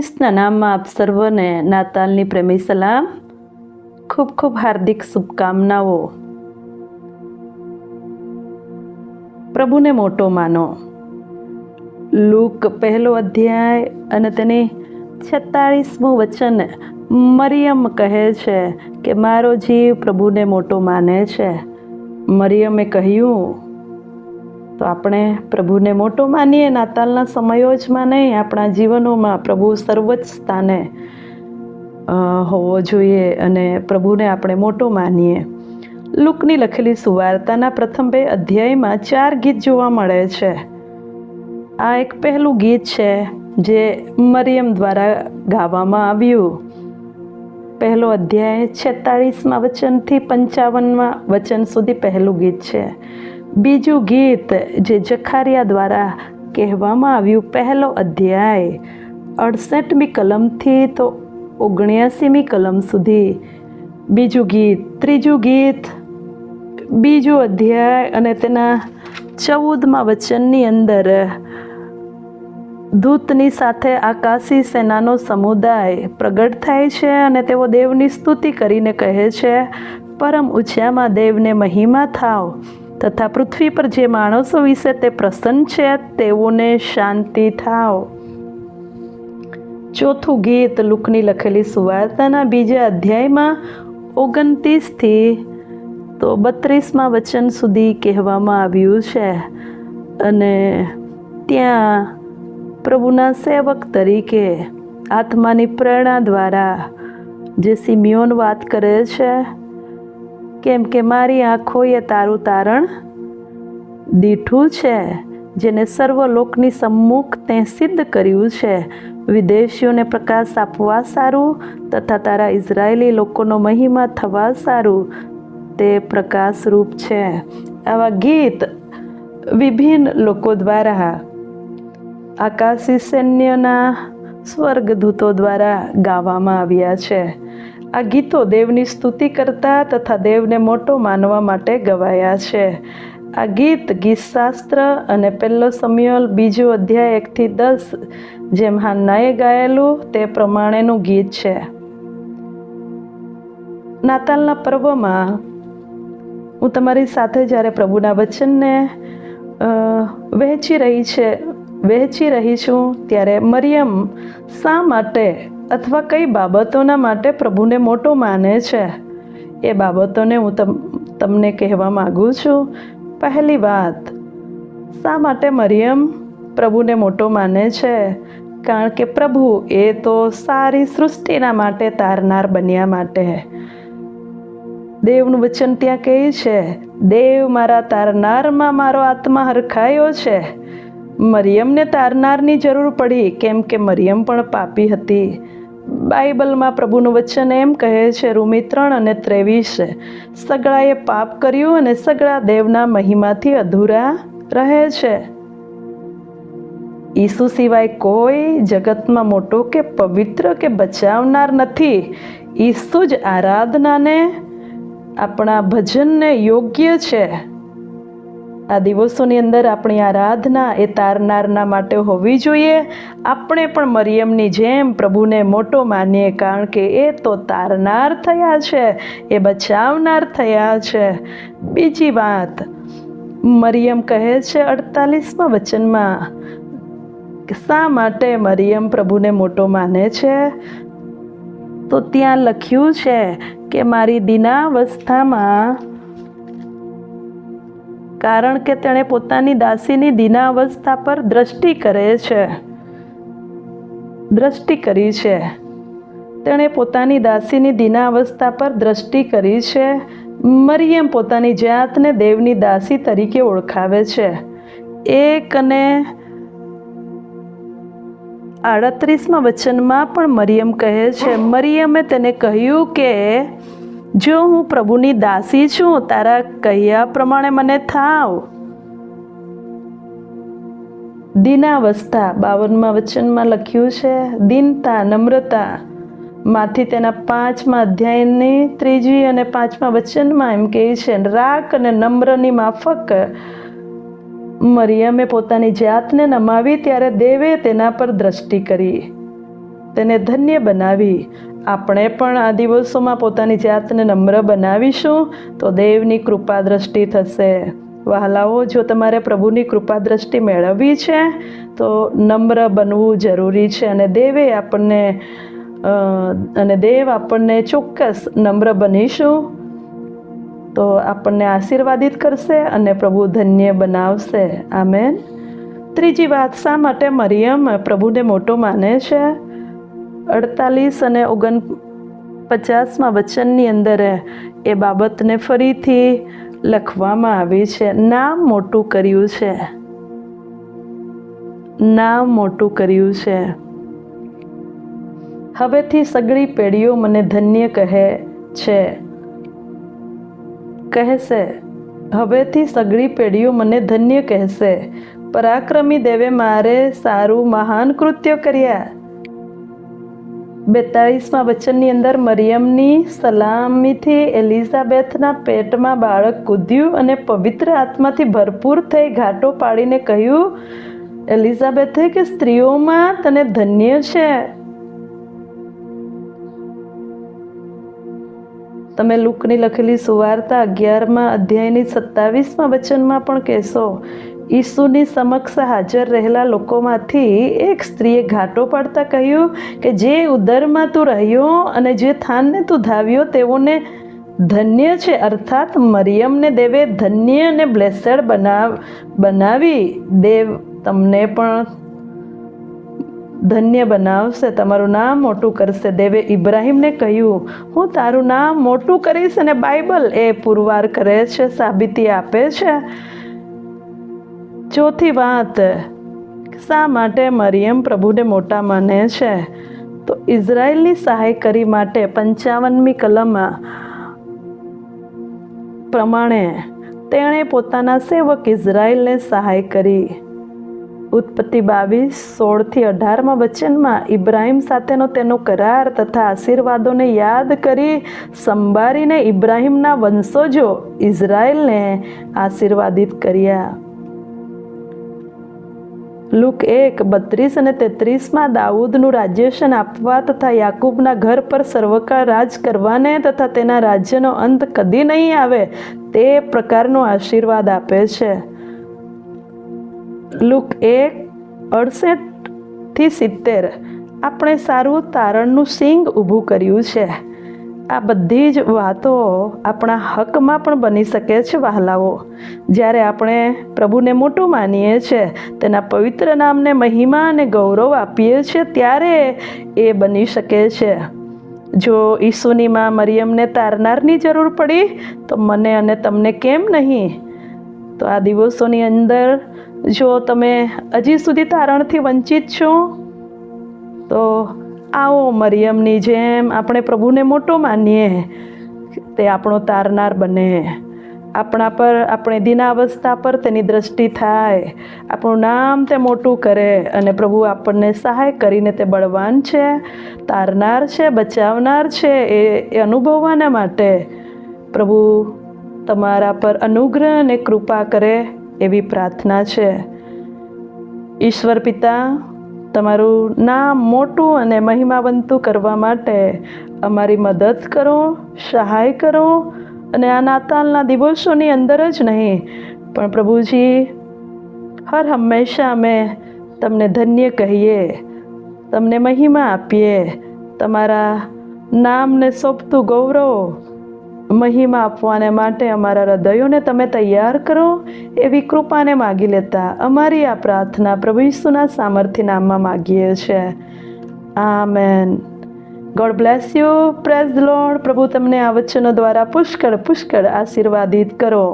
ખ્રિસ્તના નામમાં આપ સર્વને નાતાલની પ્રેમી સલામ, ખૂબ ખૂબ હાર્દિક શુભકામનાઓ. પ્રભુને મોટો માનો. લૂક 1 અધ્યાય અને તેની 46મું વચન મરિયમ કહે છે કે મારો જીવ પ્રભુને મોટો માને છે. મરિયમે કહ્યું તો આપણે પ્રભુને મોટો માનીએ. નાતાલના સમયો જ માં નહીં, આપણા જીવનોમાં પ્રભુ સર્વોચ્ચ સ્થાને હોવો જોઈએ અને પ્રભુને આપણે મોટો માનીએ. લૂકની લખેલી સુવાર્તાના પ્રથમ 2 અધ્યાયમાં 4 ગીત જોવા મળે છે. આ એક પહેલું ગીત છે જે મરિયમ દ્વારા ગાવામાં આવ્યું. 1 અધ્યાય 46મા વચનથી 55મા વચન સુધી પહેલું ગીત છે. બીજું ગીત જે જખારિયા દ્વારા કહેવામાં આવ્યું 1 અધ્યાય 68મી કલમથી તો 79મી કલમ સુધી. બીજું ગીત, ત્રીજું ગીત 2 અધ્યાય અને તેના 14મા વચનની અંદર દૂતની સાથે આકાશી સેનાનો સમુદાય પ્રગટ થાય છે અને તેઓ દેવની સ્તુતિ કરીને કહે છે, પરમ ઊંચામાં દેવને મહિમા થાવ તથા પૃથ્વી પર જે માણસો વિશે તે પ્રસન્ન છે તેઓને શાંતિ થાવ. ચોથું ગીત લૂકની લખેલી સુવાર્તાના 2 અધ્યાયમાં 29થી તો 32મા વચન સુધી કહેવામાં આવ્યું છે અને ત્યાં પ્રભુના સેવક તરીકે આત્માની પ્રેરણા દ્વારા જે સિમિયોન વાત કરે છે, કેમ કે મારી આંખોએ તારું તારણ દીઠું છે, જેને સર્વલોકની સમ્મુખ તે સિદ્ધ કર્યું છે. વિદેશીઓને પ્રકાશ આપવા સારું તથા તારા ઇઝરાયેલી લોકોનો મહિમા થવા સારું તે પ્રકાશરૂપ છે. આવા ગીત વિભિન્ન લોકો દ્વારા આકાશી સૈન્યના સ્વર્ગદૂતો દ્વારા ગાવામાં આવ્યા છે. આ ગીતો દેવની સ્તુતિ કરતા તથા દેવને મોટો માનવા માટે ગવાયા છે. આ ગીતશાસ્ત્ર અને 1 શમૂએલ 2 અધ્યાય 1-10 જેમ હાન્નાએ ગાયેલું તે પ્રમાણેનું ગીત છે. નાતાલના પર્વમાં હું તમારી સાથે જ્યારે પ્રભુના વચનને વહેંચી રહી છું ત્યારે મરિયમ શા માટે અથવા કઈ બાબતોના માટે પ્રભુને મોટો માને છે એ બાબતોને હું તમને કહેવા માગું છું. પહેલી વાત, શા માટે મરિયમ પ્રભુને મોટો માને છે? કારણ કે પ્રભુ એ તો સારી સૃષ્ટિના માટે તારનાર બન્યા માટે. દેવનું વચન ત્યાં કહે છે, દેવ મારા તારનારમાં મારો આત્મા હરખાયો છે. મરિયમને તારનારની જરૂર પડી કેમ કે મરિયમ પણ પાપી હતી. બાઇબલમાં પ્રભુનું વચન એમ કહે છે, રોમી 3:23, સગળાએ પાપ કર્યું અને સગળા દેવના મહિમાથી અધૂરા રહે છે. ઈસુ સિવાય કોઈ જગતમાં મોટો કે પવિત્ર કે બચાવનાર નથી. ઈસુ જ આરાધનાને, આપણા ભજનને યોગ્ય છે. આ દિવસોની અંદર આપણી આરાધના એ તારનારના માટે હોવી જોઈએ. આપણે પણ મરિયમની જેમ પ્રભુને મોટો માનીએ, કારણ કે એ તો તારનાર થયા છે, એ બચાવનાર થયા છે. બીજી વાત, મરિયમ કહે છે 48મા વચનમાં, શા માટે મરિયમ પ્રભુને મોટો માને છે? તો ત્યાં લખ્યું છે કે મારી દીનાવસ્થામાં, કારણ કે તેણે પોતાની દાસીની દીનાવસ્થા પર દ્રષ્ટિ કરી છે. તેણે પોતાની દાસીની દીનાવસ્થા પર દ્રષ્ટિ કરી છે. મરિયમ પોતાની જાતને દેવની દાસી તરીકે ઓળખાવે છે. 1 અને 38મા વચનમાં પણ મરિયમ કહે છે, મરિયમે તેને કહ્યું કે જો હું પ્રભુની દાસી છું, તારા કહ્યા પ્રમાણે મને થાવ. દીનાવસ્થા 52મા વચનમાં લખ્યું છે, દીનતા, નમ્રતા માંથી તેના 5મા અધ્યાયની 3 અને 5મા વચનમાં એમ કહે છે, રાખ અને નમ્રની માફક મરિયમે પોતાની જાતને નમાવી ત્યારે દેવે તેના પર દ્રષ્ટિ કરી. તેને ધન્ય બનાવી. આપણે પણ આ દિવસોમાં પોતાની જાતને નમ્ર બનાવીશું તો દેવની કૃપા દ્રષ્ટિ થશે. વહાલાઓ, જો તમારે પ્રભુની કૃપા દ્રષ્ટિ મેળવવી છે તો નમ્ર બનવું જરૂરી છે. અને દેવ આપણને ચોક્કસ નમ્ર બનીશું તો આપણને આશીર્વાદિત કરશે અને પ્રભુ ધન્ય બનાવશે. આમેન. ત્રીજી વાત, શા માટે મરિયમ પ્રભુને મોટો માને છે? 48 અને 49માં વચનની અંદર એ બાબતને ફરીથી લખવામાં આવી છે. નામ મોટું કર્યું છે. નામ મોટું કર્યું છે. હવેથી સગળી પેઢીઓ મને ધન્ય કહેશે. હવેથી સગળી પેઢીઓ મને ધન્ય કહેશે. પરાક્રમી દેવે મારે સારું મહાન કૃત્યો કર્યા. 42માં વચનની અંદર મરિયમની સલામીથી એલિઝાબેથના પેટમાં બાળક કૂદ્યું અને પવિત્ર આત્માથી ભરપૂર થઈ ઘાટો પાડીને કહ્યું, એલિઝાબેથે કે સ્ત્રીઓમાં તને ધન્ય છે. તમે લુકની લખેલી સુવાર્તા 11મા અધ્યાયની 27મા વચનમાં પણ કહેશો, ઈસુની સમક્ષ હાજર રહેલા લોકોમાંથી એક સ્ત્રીએ ઘાટો પાડતા કહ્યું કે જે ઉદરમાં તું રહ્યો અને જે થાનને તું ધાવ્યો તેઓને ધન્ય છે. અર્થાત મરિયમને દેવે ધન્ય અને બ્લેસેડ બનાવી. દેવ તમને પણ ધન્ય બનાવશે, તમારું નામ મોટું કરશે. દેવે ઇબ્રાહીમને કહ્યું, હું તારું નામ મોટું કરીશ. અને બાઇબલ એ પુરવાર કરે છે, સાબિતી આપે છે. ચોથી વાત, શા માટે મરિયમ પ્રભુને મોટા માને છે? તો ઇઝરાયલની સહાય કરી માટે 55મી કલમ પ્રમાણે તેણે પોતાના સેવક ઇઝરાયલને સહાય કરી. ઉત્પત્તિ 22:16-18માં વચનમાં ઇબ્રાહીમ સાથેનો તેનો કરાર તથા આશીર્વાદોને યાદ કરી સંભાળીને ઇબ્રાહીમના વંશજો ઇઝરાયલને આશીર્વાદિત કર્યા. લુક 1:32 અને 33માં દાઉદનું રાજ્યાસન આપવા તથા યાકૂબના ઘર પર સર્વકાળ રાજ કરવાને તથા તેના રાજ્યનો અંત કદી નહીં આવે તે પ્રકારનો આશીર્વાદ આપે છે. લુક 1:68-70 આપણે સારું તારણનું સિંગ ઊભું કર્યું છે. આ બધી જ વાતો આપણા હકમાં પણ બની શકે છે. વહાલાઓ, જ્યારે આપણે પ્રભુને મોટું માનીએ છીએ, તેના પવિત્ર નામને મહિમા અને ગૌરવ આપીએ છીએ, ત્યારે એ બની શકે છે. જો ઈસુની માં મરિયમને તારનારની જરૂર પડી તો મને અને તમને કેમ નહીં? તો આ દિવસોની અંદર જો તમે હજી સુધી તારણથી વંચિત છો તો આવો મરિયમની જેમ આપણે પ્રભુને મોટો માનીએ, તે આપણો તારનાર બને. આપણા પર, આપણી દીનાવસ્થા પર તેની દ્રષ્ટિ થાય, આપણું નામ તે મોટું કરે અને પ્રભુ આપણને સહાય કરીને તે બળવાન છે, તારનાર છે, બચાવનાર છે એ અનુભવવાના માટે પ્રભુ તમારા પર અનુગ્રહ અને કૃપા કરે એવી પ્રાર્થના છે. ઈશ્વર પિતા, તમારું નામ મોટું અને મહિમાવંતું કરવા માટે અમારી મદદ કરો, સહાય કરો. અને આ નાતાલના દિવસોની અંદર જ નહીં પણ પ્રભુજી હર હંમેશા અમે તમને ધન્ય કહીએ, તમને મહિમા આપીએ, તમારા નામને સોંપતું ગૌરવ મહિમા આપવાને માટે અમારા હૃદયોને તમે તૈયાર કરો એવી કૃપાને માગી લેતા અમારી આ પ્રાર્થના પ્રભુ ઈસુના સામર્થ્ય નામમાં માગીએ છીએ. Amen. God bless you. Praise the lord. પ્રભુ તમને આ વચનો દ્વારા પુષ્કળ આશીર્વાદિત કરો.